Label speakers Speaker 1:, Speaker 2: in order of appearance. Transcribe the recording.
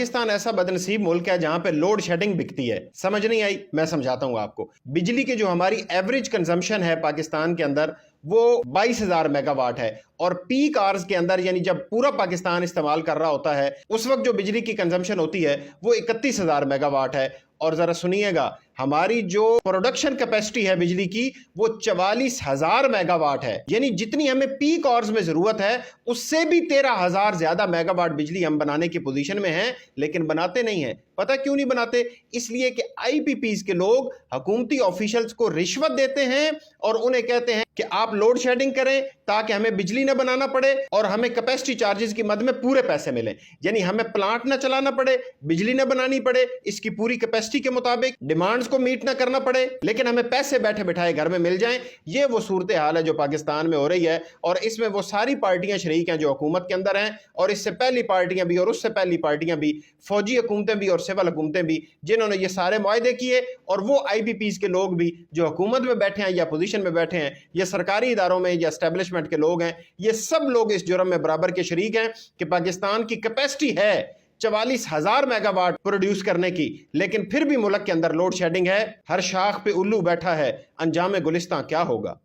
Speaker 1: पाकिस्तान ऐसा बदनसीब मुल्क है जहां पे लोड शेडिंग बिकती है। समझ नहीं आई? मैं समझाता हूं आपको। बिजली की जो हमारी एवरेज कंजम्पशन है पाकिस्तान के अंदर वो 22,000 मेगावाट है, और पीक आवर्स के अंदर यानी जब पूरा पाकिस्तान इस्तेमाल कर रहा होता है उस वक्त जो बिजली की कंजम्पशन होती है वो 31,000 मेगावाट है। और जरा सुनिएगा, हमारी जो प्रोडक्शन कैपेसिटी है बिजली की वो 44,000 मेगावाट है, यानी जितनी हमें पीक आवर्स में जरूरत है उससे भी 13,000 ज्यादा मेगावाट बिजली हम बनाने की पोजीशन में हैं, लेकिन बनाते नहीं हैं। पता क्यों नहीं बनाते? इसलिए कि आईपीपीज के लोग हुकूमती ऑफिशियल्स को रिश्वत देते हैं और उन्हें कहते हैं कि आप लोड शेडिंग करें ताकि हमें बिजली न बनाना पड़े और हमें कैपेसिटी चार्जेस की मद में पूरे पैसे मिलें, यानी हमें प्लांट न चलाना पड़े, बिजली न बनानी पड़े, इसकी पूरी कैपेसिटी के मुताबिक डिमांड्स को मीट ना करना पड़े, लेकिन हमें पैसे बैठे बैठाए घर में मिल जाएं। ये वो सूरत हाल है जो पाकिस्तान में हो रही है, और इसमें वो सारी पार्टियां शरीक हैं जो हुकूमत के अंदर हैं, और इससे पहली पार्टियां भी और उससे पहली पार्टियां भी, फौजी हुकूमतें भी और सिविल हुकूमतें भी, जिन्होंने ये सारे मुआहदे किए, और वो आईपीपीज के लोग भी जो हुकूमत में बैठे हैं या पोजीशन में बैठे हैं या सरकारी इदारों में या एस्टेब्लिशमेंट के लोग हैं, ये सब लोग इस जुर्म में बराबर के शरीक हैं कि पाकिस्तान की कैपेसिटी है 44,000 मेगावाट प्रोड्यूस करने की, लेकिन फिर भी मुल्क के अंदर लोड शेडिंग है। हर शाख पे उल्लू बैठा है, अंजाम गुलिस्तां क्या होगा।